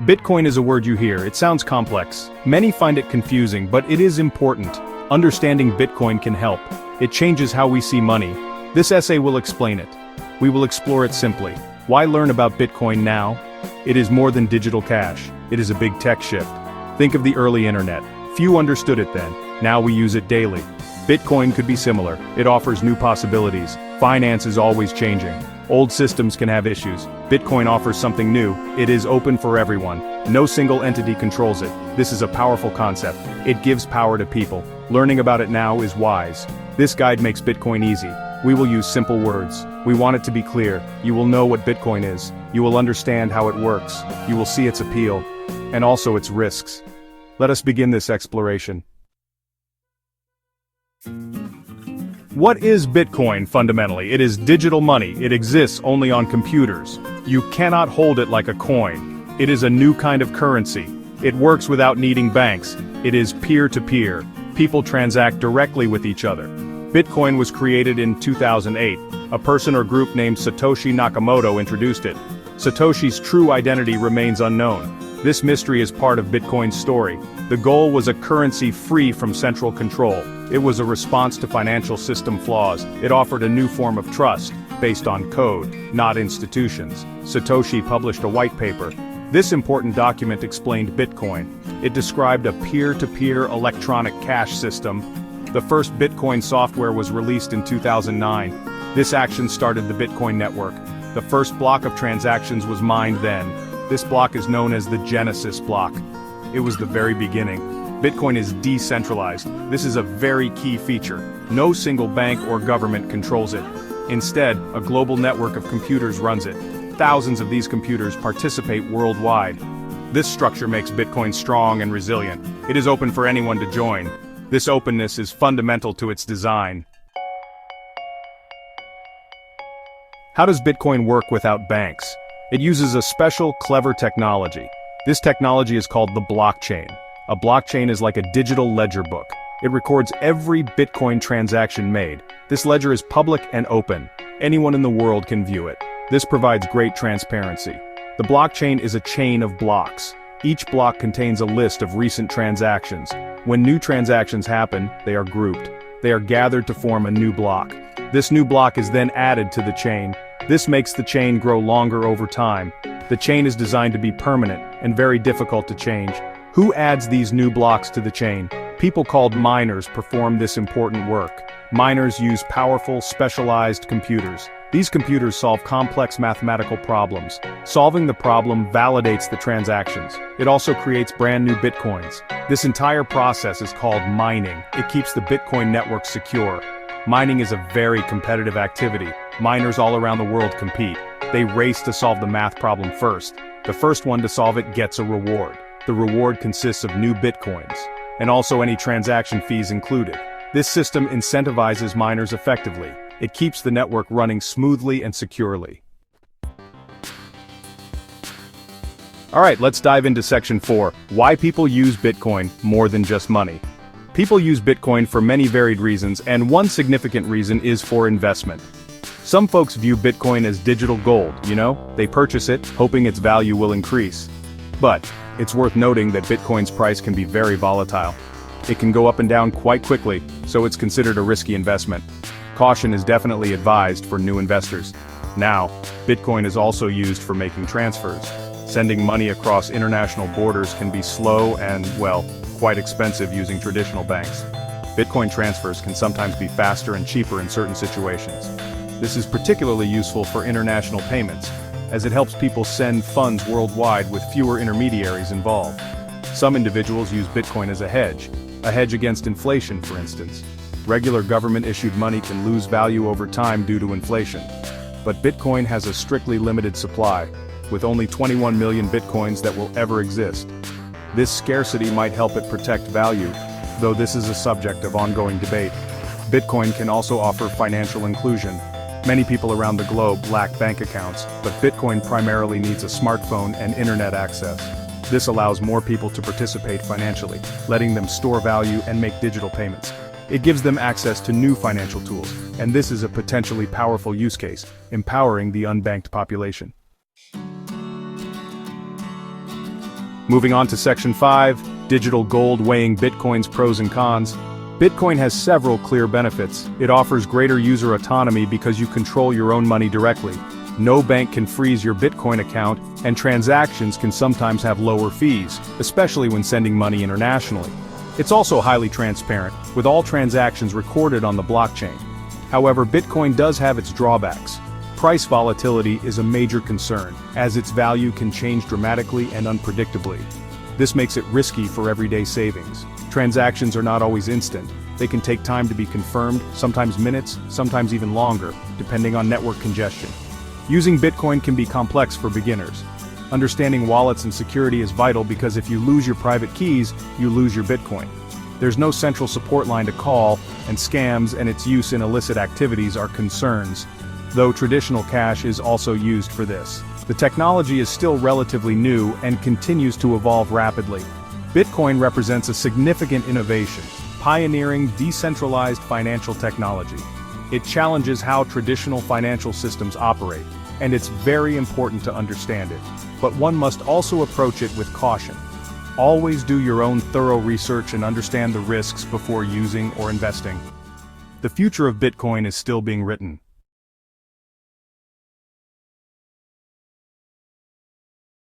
Bitcoin is a word you hear. It sounds complex. Many find it confusing, but it is important. Understanding Bitcoin can help. It changes how we see money. This essay will explain it. We will explore it simply. Why learn about Bitcoin now? It is more than digital cash. It is a big tech shift. Think of the early internet. Few understood it then. Now we use it daily. Bitcoin could be similar. It offers new possibilities. Finance is always changing. Old systems can have issues. Bitcoin offers something new. It is open for everyone. No single entity controls it. This is a powerful concept. It gives power to people. Learning about it now is wise. This guide makes Bitcoin easy. We will use simple words. We want it to be clear. You will know what Bitcoin is. You will understand how it works. You will see its appeal. And also its risks. Let us begin this exploration. What is Bitcoin fundamentally? It is digital money. It exists only on computers. You cannot hold it like a coin. It is a new kind of currency. It works without needing banks. It is peer-to-peer. People transact directly with each other. Bitcoin was created in 2008. A person or group named Satoshi Nakamoto introduced it. Satoshi's true identity remains unknown. This mystery is part of Bitcoin's story. The goal was a currency free from central control. It was a response to financial system flaws. It offered a new form of trust, based on code, not institutions. Satoshi published a white paper. This important document explained Bitcoin. It described a peer-to-peer electronic cash system. The first Bitcoin software was released in 2009. This action started the Bitcoin network. The first block of transactions was mined then. This block is known as the Genesis block. It was the very beginning. Bitcoin is decentralized. This is a very key feature. No single bank or government controls it. Instead, a global network of computers runs it. Thousands of these computers participate worldwide. This structure makes Bitcoin strong and resilient. It is open for anyone to join. This openness is fundamental to its design. How does Bitcoin work without banks? It uses a special, clever technology. This technology is called the blockchain. A blockchain is like a digital ledger book. It records every Bitcoin transaction made. This ledger is public and open. Anyone in the world can view it. This provides great transparency. The blockchain is a chain of blocks. Each block contains a list of recent transactions. When new transactions happen, they are grouped. They are gathered to form a new block. This new block is then added to the chain. This makes the chain grow longer over time. The chain is designed to be permanent and very difficult to change. Who adds these new blocks to the chain? People called miners perform this important work. Miners use powerful, specialized computers. These computers solve complex mathematical problems. Solving the problem validates the transactions. It also creates brand new Bitcoins. This entire process is called mining. It keeps the Bitcoin network secure. Mining is a very competitive activity. Miners all around the world compete. They race to solve the math problem first. The first one to solve it gets a reward. The reward consists of new Bitcoins, and also any transaction fees included. This system incentivizes miners effectively. It keeps the network running smoothly and securely. Alright, let's dive into section 4. Why people use Bitcoin more than just money. People use Bitcoin for many varied reasons, and one significant reason is for investment. Some folks view Bitcoin as digital gold, they purchase it, hoping its value will increase. But, it's worth noting that Bitcoin's price can be very volatile. It can go up and down quite quickly, so it's considered a risky investment. Caution is definitely advised for new investors. Now, Bitcoin is also used for making transfers. Sending money across international borders can be slow and, quite expensive using traditional banks. Bitcoin transfers can sometimes be faster and cheaper in certain situations. This is particularly useful for international payments, as it helps people send funds worldwide with fewer intermediaries involved. Some individuals use Bitcoin as a hedge against inflation, for instance. Regular government-issued money can lose value over time due to inflation. But Bitcoin has a strictly limited supply, with only 21 million Bitcoins that will ever exist. This scarcity might help it protect value, though this is a subject of ongoing debate. Bitcoin can also offer financial inclusion. Many people around the globe lack bank accounts, but Bitcoin primarily needs a smartphone and internet access. This allows more people to participate financially, letting them store value and make digital payments. It gives them access to new financial tools, and this is a potentially powerful use case, empowering the unbanked population. Moving on to Section 5, Digital Gold weighing Bitcoin's pros and cons. Bitcoin has several clear benefits. It offers greater user autonomy because you control your own money directly. No bank can freeze your Bitcoin account, and transactions can sometimes have lower fees, especially when sending money internationally. It's also highly transparent, with all transactions recorded on the blockchain. However, Bitcoin does have its drawbacks. Price volatility is a major concern, as its value can change dramatically and unpredictably. This makes it risky for everyday savings. Transactions are not always instant. They can take time to be confirmed, sometimes minutes, sometimes even longer, depending on network congestion. Using Bitcoin can be complex for beginners. Understanding wallets and security is vital because if you lose your private keys, you lose your Bitcoin. There's no central support line to call, and scams and its use in illicit activities are concerns, though traditional cash is also used for this. The technology is still relatively new and continues to evolve rapidly. Bitcoin represents a significant innovation, pioneering decentralized financial technology. It challenges how traditional financial systems operate, and it's very important to understand it. But one must also approach it with caution. Always do your own thorough research and understand the risks before using or investing. The future of Bitcoin is still being written.